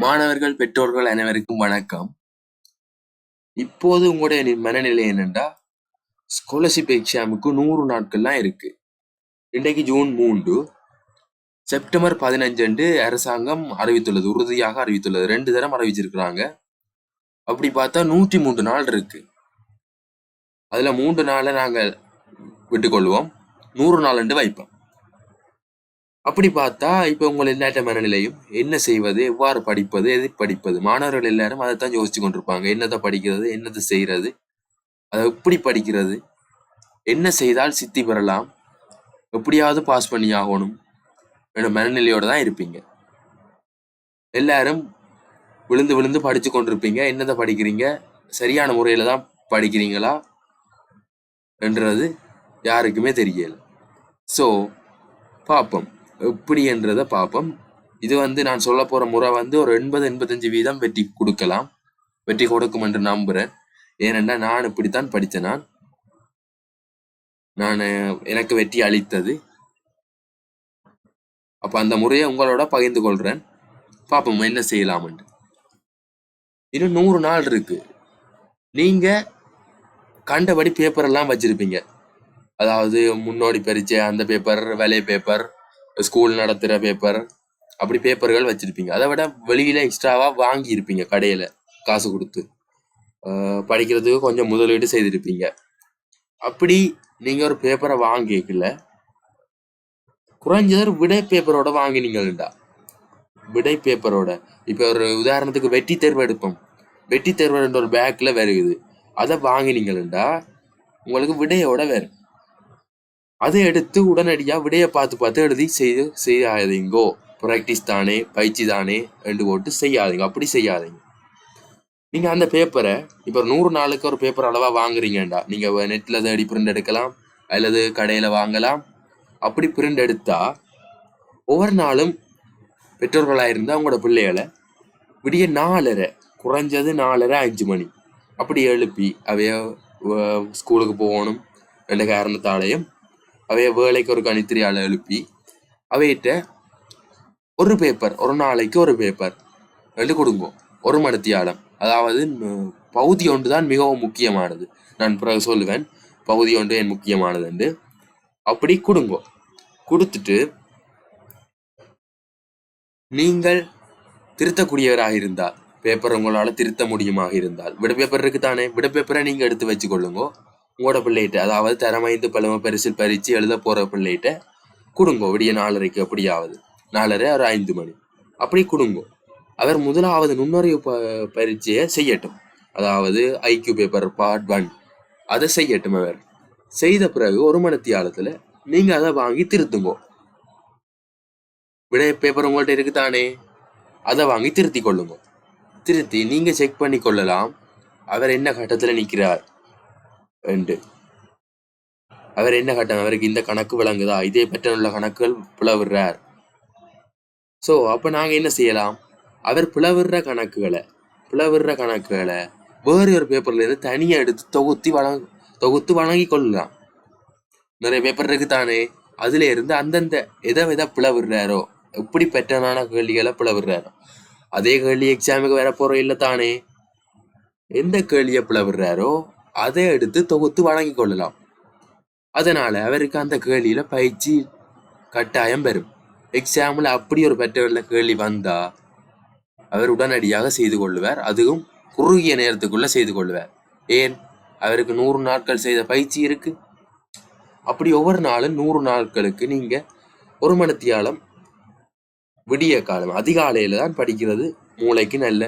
மாணவர்கள், பெற்றோர்கள் அனைவருக்கும் வணக்கம். இப்போது உங்களுடைய மனநிலை என்னென்றா, ஸ்காலர்ஷிப் எக்ஸாமுக்கு 100 நாட்கள்லாம் இருக்கு. இன்றைக்கு ஜூன் 3, செப்டம்பர் 15 அன்று அரசாங்கம் அறிவித்துள்ளது, உறுதியாக அறிவித்துள்ளது. 2 தரம் அறிவிச்சிருக்கிறாங்க. அப்படி பார்த்தா 103 நாள் இருக்கு. அதுல 3 நாளை நாங்கள் விட்டுக்கொள்வோம், 100 நாள் என்று வைப்போம். அப்படி பார்த்தா இப்ப உங்கள் எல்லாட்ட மனநிலையும் என்ன செய்வது, எவ்வாறு படிப்பது, எது படிப்பது? மாணவர்கள் எல்லாரும் அதைத்தான் யோசிச்சு கொண்டிருப்பாங்க. என்னதை படிக்கிறது, என்னது செய்யறது, அதை எப்படி படிக்கிறது, என்ன செய்தால் சித்தி பெறலாம், எப்படியாவது பாஸ் பண்ணி ஆகணும் என்ற மனநிலையோட தான் இருப்பீங்க. எல்லாரும் விழுந்து விழுந்து படிச்சு கொண்டிருப்பீங்க. என்னதை படிக்கிறீங்க, சரியான முறையில தான் படிக்கிறீங்களா என்றது யாருக்குமே தெரியல. ஸோ பார்ப்போம், எப்படி என்றதை பார்ப்போம். இது நான் சொல்ல போற முறை ஒரு 80-85% வெற்றி கொடுக்கலாம், வெற்றி கொடுக்கும் என்று நம்புறேன். ஏனென்றா நான் இப்படித்தான் படித்தேன். நான் எனக்கு வெற்றி அளித்தது. அப்ப அந்த முறையை உங்களோட பகிர்ந்து கொள்றேன். பார்ப்போம் என்ன செய்யலாம் என்று. இன்னும் 100 நாள் இருக்கு. நீங்க கண்டபடி பேப்பர் எல்லாம் வச்சிருப்பீங்க. அதாவது முன்னோடி பரீட்சை அந்த பேப்பர், வேலை பேப்பர், ஸ்கூல் நடத்துகிற பேப்பர், அப்படி பேப்பர்கள் வச்சிருப்பீங்க. அதை விட வெளியில எக்ஸ்ட்ராவா வாங்கி இருப்பீங்க, கடையில காசு கொடுத்து படிக்கிறதுக்கு கொஞ்சம் முதலீடு செய்திருப்பீங்க. அப்படி நீங்க ஒரு பேப்பரை வாங்கிக்கல, குறைஞ்சது விடை பேப்பரோட வாங்கினீங்கடா. விடை பேப்பரோட இப்ப ஒரு உதாரணத்துக்கு வெற்றி தேர்வு எடுப்போம். வெற்றி தேர்வு ஒரு பேக்ல வருகுது, அதை வாங்கினீங்கடா, உங்களுக்கு விடையோட வேறு. அதை எடுத்து உடனடியா விடைய பார்த்து எழுதி செய்யாதீங்கோ. ப்ராக்டிஸ் தானே, பயிற்சி தானே என்று போட்டு செய்யாதீங்க. அப்படி செய்யாதீங்க. நீங்க அந்த பேப்பரை இப்ப 100 நாளுக்கு ஒரு பேப்பர் அளவா வாங்குறீங்கடா, நீங்க நெட்ல தேடி பிரிண்ட் எடுக்கலாம் அல்லது கடையில வாங்கலாம். அப்படி பிரிண்ட் எடுத்தா ஒவ்வொரு நாளும் பெற்றோர்களாயிருந்தா உங்களோட பிள்ளைகளை விடிய 4:30, குறைஞ்சது 4:30-5 மணி அப்படி எழுப்பி அவைய ஸ்கூலுக்கு போகணும் என்ற காரணத்தாலையும் அவைய வேலைக்கு ஒரு கணித்திரியால எழுப்பி அவையிட்ட ஒரு பேப்பர், ஒரு நாளைக்கு ஒரு பேப்பர் என்று கொடுங்க. ஒரு மணித்தியாலம். அதாவது பகுதி ஒன்று தான் மிகவும் முக்கியமானது. நான் பிறகு சொல்லுவேன் பகுதி ஒன்று ஏன் முக்கியமானது என்று. அப்படி கொடுங்க. கொடுத்துட்டு நீங்கள் திருத்தக்கூடியவராக இருந்தால், பேப்பர் உங்களால திருத்த முடியுமாக இருந்தால், விட பேப்பர் இருக்கு தானே, விட பேப்பரை நீங்க எடுத்து வச்சு கொள்ளுங்க. உங்களோட பிள்ளைகிட்ட, அதாவது தரமைந்து பழம பரிசில் பறிச்சு எழுத போற பிள்ளைகிட்ட கொடுங்க. விடிய 4:30, அப்படியாவது 4:30 ஒரு 5 மணி அப்படி கொடுங்க. அவர் முதலாவது நுண்ணறிவு பரீட்சையை செய்யட்டும். அதாவது ஐக்யூ பேப்பர் பார்ட் 1 அதை செய்யட்டும். அவர் செய்த பிறகு ஒரு மணித்தியாலத்துல நீங்க அதை வாங்கி திருத்துங்க. விடை பேப்பர் உங்கள்கிட்ட இருக்குதானே, அதை வாங்கி திருத்தி கொள்ளுங்க. திருத்தி நீங்க செக் பண்ணி கொள்ளலாம் அவர் என்ன கட்டத்துல நிற்கிறார் என்று. அவர் என்ன கட்டம், அவருக்கு இந்த கணக்கு விளங்குதா, இதே பற்றி உள்ள கணக்குகள் பிளவுறார். ஸோ அப்ப நாங்க என்ன செய்யலாம், அவர் பிளவுற கணக்குகளை வேறு ஒரு பேப்பர்ல இருந்து தனியா எடுத்து தொகுத்து வழங்கி கொள்ளலாம். நிறைய பேப்பர் இருக்கு தானே, அதுல இருந்து அந்தந்த எதை பிளவுறாரோ, எப்படி பெட்டனான கேள்விகளை பிளவுறாரோ, அதே கேள்வி எக்ஸாமுக்கு வர போறோம் இல்லை தானே, எந்த கேள்வியை பிளவுறாரோ அதை எடுத்து தொகுத்து வழங்கி கொள்ளலாம். அதனால அவருக்கு அந்த கேள்வியில பயிற்சி கட்டாயம் பெறும். எக்ஸாம்ல அப்படி ஒரு பெற்றவர்ல கேள்வி வந்தா அவர் உடனடியாக செய்து கொள்ளுவார். அதுவும் குறுகிய நேரத்துக்குள்ள செய்து கொள்ளுவார். ஏன், அவருக்கு 100 நாட்கள் செய்த பயிற்சி இருக்கு. அப்படி ஒவ்வொரு நாளும் 100 நாட்களுக்கு நீங்க ஒரு மணித்தியாலம் விடிய காலம் அதிகாலையில தான் படிக்கிறது. மூளைக்கு நல்ல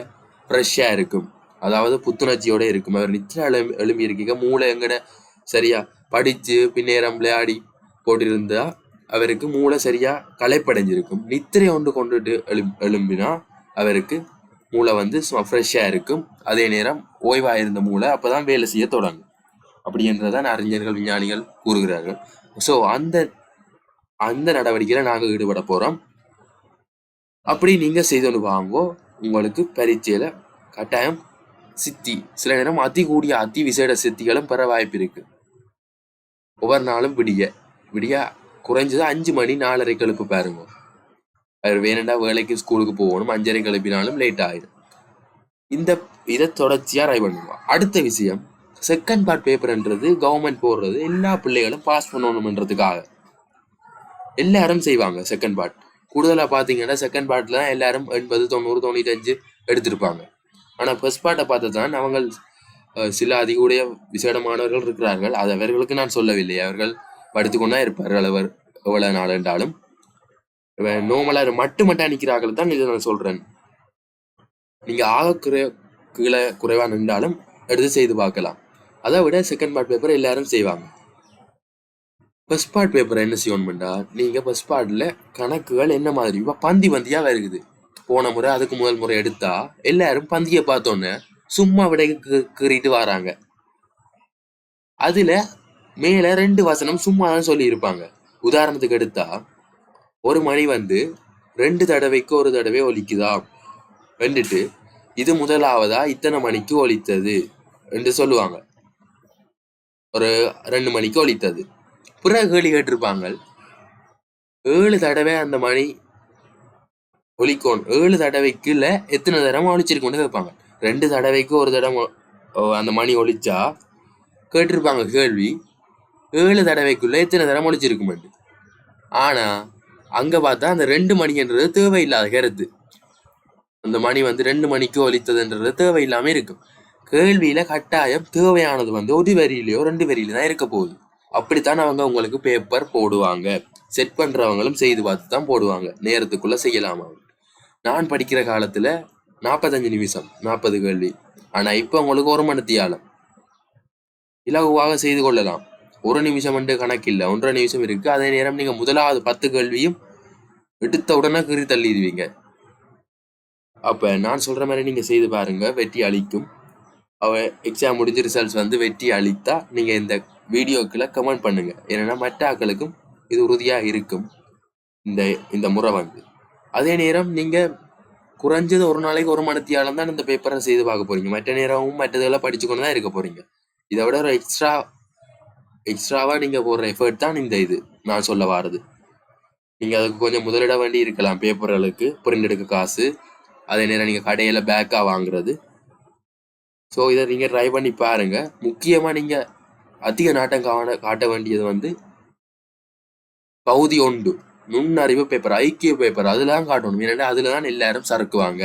ஃப்ரெஷ்ஷா இருக்கும், அதாவது புத்துணர்ச்சியோட இருக்கும். அவர் நிச்சயம் எழும்பி இருக்கீங்க, மூளை எங்கட சரியா படிச்சு பின்னேரம் விளையாடி போட்டிருந்தா அவருக்கு மூளை சரியா களைப்படைஞ்சிருக்கும். நித்திரை ஒன்று கொண்டுட்டு எழும்பினா அவருக்கு மூளை ஃப்ரெஷ்ஷா இருக்கும். அதே நேரம் ஓய்வாக இருந்த மூளை அப்பதான் வேலை செய்ய தொடங்கும். அப்படி என்றதான் அறிஞர்கள், விஞ்ஞானிகள் கூறுகிறார்கள். ஸோ அந்த நடவடிக்கையில நாங்கள் ஈடுபட போறோம். அப்படி நீங்க செய்து வாங்கோ, உங்களுக்கு பரீட்சையில கட்டாயம் சித்தி, சில நேரம் அதி விசேட சித்திகளும் பெற வாய்ப்பு இருக்கு. ஒவ்வொரு நாளும் விடிய குறைஞ்சது 5 மணி 4:30 எழுப்பு பாருங்க. அவர் வேணுண்டா வேலைக்கு ஸ்கூலுக்கு போகணும், 5:30 கிளப்பினாலும் லேட் ஆயிடும். இதை தொடர்ச்சியா ட்ரை பண்ணுவோம். அடுத்த விஷயம், செகண்ட் பார்ட் பேப்பர்ன்றது கவர்மெண்ட் போடுறது எல்லா பிள்ளைகளும் பாஸ் பண்ணணும்ன்றதுக்காக எல்லாரும் செய்வாங்க. செகண்ட் பார்ட் கூடுதலாக பார்த்தீங்கன்னா செகண்ட் பார்ட்ல தான் எல்லாரும் 80, 90, 95 எடுத்திருப்பாங்க. ஆனால் ஃபர்ஸ்ட் பார்ட்டை பார்த்து தான் அவங்க சில அதிகூடிய விசேடமானவர்கள் இருக்கிறார்கள். அது அவர்களுக்கு நான் சொல்லவில்லை, அவர்கள் படித்துக்கொண்டா இருப்பார்கள் அவர் எவ்வளவு நாள் என்றாலும். நோமலா மட்டும் நிற்கிறார்கள் தான் இதை நான் சொல்றேன். நீங்க கீழே குறைவா நின்றாலும் எடுத்து செய்து பார்க்கலாம். அதை விட செகண்ட் பார்ட் பேப்பர் எல்லாரும் செய்வாங்க. ஃபர்ஸ்ட் பார்ட் பேப்பர் என்ன செய்யணும்டா, நீங்க ஃபர்ஸ்ட் பார்ட்ல கணக்குகள் என்ன மாதிரி இப்போ பந்தியா வருகுது. போன முறை அதுக்கு முதல் முறை எடுத்தா எல்லாரும் பந்தியை பார்த்தோன்னே சும்மா விட கீறிட்டு வராங்க. அதுல மேல 2 வசனம் சும்மா தான் சொல்லி இருப்பாங்க. உதாரணத்துக்கு எடுத்தா, ஒரு மணி 2 தடவைக்கு ஒரு தடவை ஒலிக்குதா வந்துட்டு இது முதலாவதா இத்தனை மணிக்கு ஒலித்தது என்று சொல்லுவாங்க. ஒரு 2 மணிக்கு ஒலித்தது. பிறகு கேள்வி கேட்டிருப்பாங்க, 7 தடவை அந்த மணி ஒலிக்கணும், 7 தடவைக்குள்ள எத்தனை தடவை ஒலிச்சிருக்கோன்னு கேட்பாங்க. 2 தடவைக்கு ஒரு தடவை அந்த மணி ஒலிச்சா கேட்டிருப்பாங்க கேள்வி, 7 தடவைக்குள்ள எத்தனை தடவை ஒலிச்சிருக்குமெண்டு. ஆனா அங்க பார்த்தா அந்த 2 மணின்றது தேவையில்லாத கருத்து. அந்த மணி 2 மணிக்கு ஒலித்ததுன்றது தேவையில்லாம இருக்கும். கேள்வியில கட்டாயம் தேவையானது ஒரு வரியிலையோ 2 வரியில தான் இருக்க போகுது. அப்படித்தான் அவங்க உங்களுக்கு பேப்பர் போடுவாங்க. செட் பண்றவங்களும் செய்து பார்த்து தான் போடுவாங்க, நேரத்துக்குள்ள செய்யலாமா. நான் படிக்கிற காலத்துல 45 நிமிஷம் 40 கேள்வி. ஆனா இப்ப உங்களுக்கு 1 மணி தியாலம் இலகுவாக செய்து கொள்ளலாம். 1 நிமிஷம் கணக்கு இல்லை, 1.5 நிமிஷம் இருக்கு. அதே நேரம் நீங்க முதலாவது 10 கேள்வியும் எடுத்த உடனே கீறி தள்ளிடுவீங்க. அப்ப நான் சொல்ற மாதிரி நீங்க செய்து பாருங்க, வெற்றி அளிக்கும். எக்ஸாம் முடிஞ்ச ரிசல்ட்ஸ் வெற்றி அளித்தா நீங்க இந்த வீடியோக்குள்ள கமெண்ட் பண்ணுங்க. ஏன்னா மற்ற ஆக்களுக்கும் இது உறுதியா இருக்கும். இந்த முறை அதே நேரம் நீங்க குறைஞ்சது ஒரு நாளைக்கு 1 மணி தியாலம் தான் இந்த பேப்பரை செய்து பார்க்க போறீங்க. மற்ற நேரமும் மற்றதெல்லாம் படிச்சுக்கொண்டு தான் இருக்க போறீங்க. இதை விட ஒரு எக்ஸ்ட்ராவா நீங்க போடுற எஃபர்ட் தான் இது நான் சொல்ல வாரது. நீங்க அதுக்கு கொஞ்சம் முதலிட வேண்டி இருக்கலாம். பேப்பர்களுக்கு பிரிண்ட் எடுக்க காசு, அதே நேரம் நீங்க கடையில பேக்கா வாங்குறது. ஸோ இதை நீங்க ட்ரை பண்ணி பாருங்க. முக்கியமா நீங்க அதிக நாட்டம் காட்ட வேண்டியது பகுதி 1 நுண்ணறிவு பேப்பர், ஐக்கிய பேப்பர், அதுலதான் காட்டணும். ஏன்னா அதுலதான் எல்லாரும் சறுக்குவாங்க.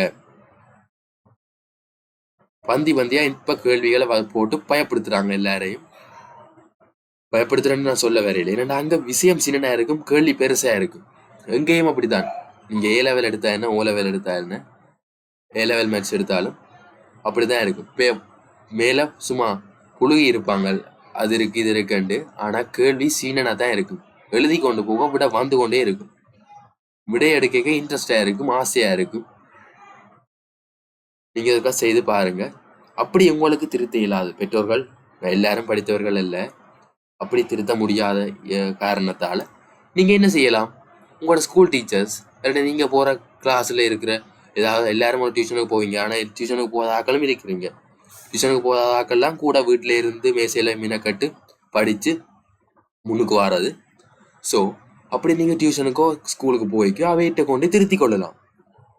பந்தியா இப்ப கேள்விகளை போட்டு பயப்படுத்துறாங்க. எல்லாரையும் பயப்படுத்துறேன்னு நான் சொல்ல வரையில. ஏன்னா அங்க விஷயம் சின்னதா இருக்கும், கேள்வி பெருசா இருக்கும். எங்கேயும் அப்படித்தான். நீங்க A லெவல் எடுத்தா என்ன, O லெவல் எடுத்தா என்ன, A லெவல் மேத்ஸ் எடுத்தாலும் அப்படிதான் இருக்கும். மேல சும்மா குழுகி இருப்பாங்க, அது இருக்கு இது இருக்குண்டு. ஆனா கேள்வி சீனனா தான் இருக்கும். எழுதி கொண்டு போக விட வந்து கொண்டே இருக்கும். விடை எடுக்க இன்ட்ரெஸ்டா இருக்கும், ஆசையா இருக்கும். நீங்க இதுக்காக செய்து பாருங்க. அப்படி உங்களுக்கு திருத்த இயலாது, பெற்றோர்கள் எல்லாரும் படித்தவர்கள் அல்ல, அப்படி திருத்த முடியாத காரணத்தால நீங்க என்ன செய்யலாம், உங்களோட ஸ்கூல் டீச்சர்ஸ் இல்லாட்டி நீங்க போற கிளாஸ்ல இருக்கிற ஏதாவது, எல்லாரும் ஒரு டியூஷனுக்கு போவீங்க. ஆனா டியூஷனுக்கு போகாத ஆக்களும் இருக்கிறீங்க. டியூஷனுக்கு போகாத ஆக்கள்லாம் கூட வீட்டுல இருந்து மேசையில மீனக்கட்டு படிச்சு முன்னுக்கு வாரது. ஸோ அப்படி நீங்க டியூஷனுக்கோ ஸ்கூலுக்கு போய்க்கோ அவையிட்ட கொண்டு திருத்தி கொள்ளலாம்.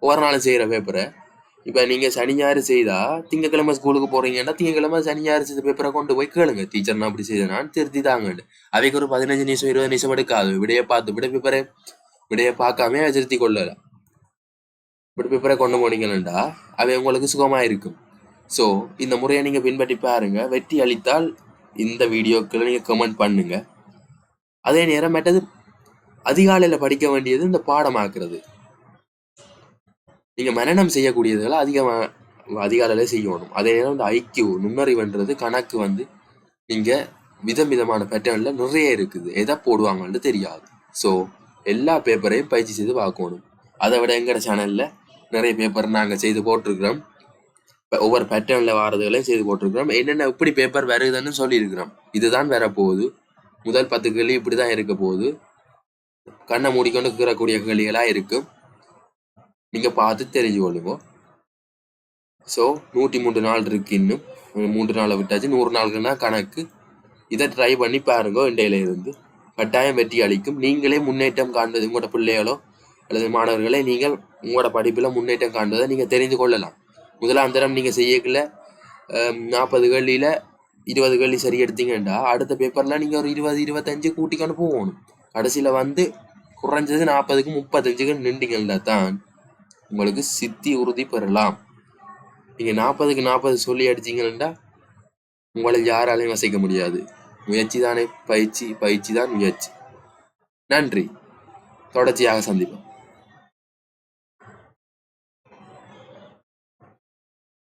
ஒரு நாள் செய்யற பேப்பரை இப்ப நீங்க சனி ஞாயிறு செய்தா, திங்கக்கிழமை ஸ்கூலுக்கு போறீங்கன்னா திங்கக்கிழமை சனி ஞாயிறு செய்த பேப்பரை கொண்டு போய் கேளுங்க, டீச்சர் நான் அப்படி செய்தனான்னு திருத்தி தாங்கன்னு. அவைக்கு ஒரு 15 நிமிஷம் 20 நிமிஷம் எடுக்காது. விடைய பேப்பரை விடைய பார்க்காம திருத்தி கொள்ளலாம். இப்படி பேப்பரை கொண்டு போனீங்கன்னா அவை உங்களுக்கு சுகமா இருக்கும். ஸோ இந்த முறையை நீங்க பின்பற்றி பாருங்க. வெற்றி அளித்தால் இந்த வீடியோக்களை நீங்க கமெண்ட் பண்ணுங்க. அதே நேரம் மற்றது அதிகாலையில படிக்க வேண்டியது இந்த பாடமாக்குறது. நீங்க மனனம் செய்யக்கூடியதுகளை அதிகாலையில செய்யணும். அதே நேரம் இந்த ஐக்கியூ நுண்ணறிவுன்றது கணக்கு நீங்க விதமான பேட்டர்ன்ல நிறைய இருக்குது, எதை போடுவாங்கன்னு தெரியாது. ஸோ எல்லா பேப்பரையும் பயிற்சி செய்து பார்க்கணும். அதை விட எங்கட சேனல்ல நிறைய பேப்பர் நாங்க செய்து போட்டிருக்கிறோம். ஒவ்வொரு பேட்டர்ன்ல வாரதுகளையும் செய்து போட்டிருக்கிறோம். என்னென்ன எப்படி பேப்பர் வருதுன்னு சொல்லியிருக்கிறோம். இதுதான் வரப்போகுது. முதல் 10 கேள்வி இப்படிதான் இருக்க போகுது. கண்ணை மூடிக்கொண்டு கீறக்கூடிய கேள்விகளா இருக்கும். நீங்க பார்த்து தெரிஞ்சு கொள்ளுங்க. ஸோ 103 நாள் இருக்கு, இன்னும் 3 நாளை விட்டாச்சு. 100 நாளுக்குன்னா கணக்கு. இதை ட்ரை பண்ணி பாருங்க. இண்டையில இருந்து கட்டாயம் வெற்றி அளிக்கும். நீங்களே முன்னேற்றம் காண்பது, உங்களோட பிள்ளைகளோ அல்லது மாணவர்களை நீங்கள் உங்களோட படிப்பில் முன்னேற்றம் காண்பதை நீங்கள் தெரிந்து கொள்ளலாம். முதலாம் தரம் நீங்கள் செய்யக்குள்ள 40 கேள்வியில் 20 கேள்வி சரி எடுத்தீங்கன்னா அடுத்த பேப்பரில் நீங்கள் ஒரு 20-25 கூட்டிக்கொண்டு போகணும். கடைசியில் வந்து குறைஞ்சது 40க்கு 35க்கு நின்றீங்கன்னா தான் உங்களுக்கு சித்தி உறுதி பெறலாம். நீங்கள் 40க்கு 40 சொல்லி அடிச்சிங்கன்னா உங்களை யாராலையும் வசைக்க முடியாது. முயற்சி தானே பயிற்சி, பயிற்சி தான் முயற்சி. நன்றி. தொடர்ச்சியாக சந்திப்போம்.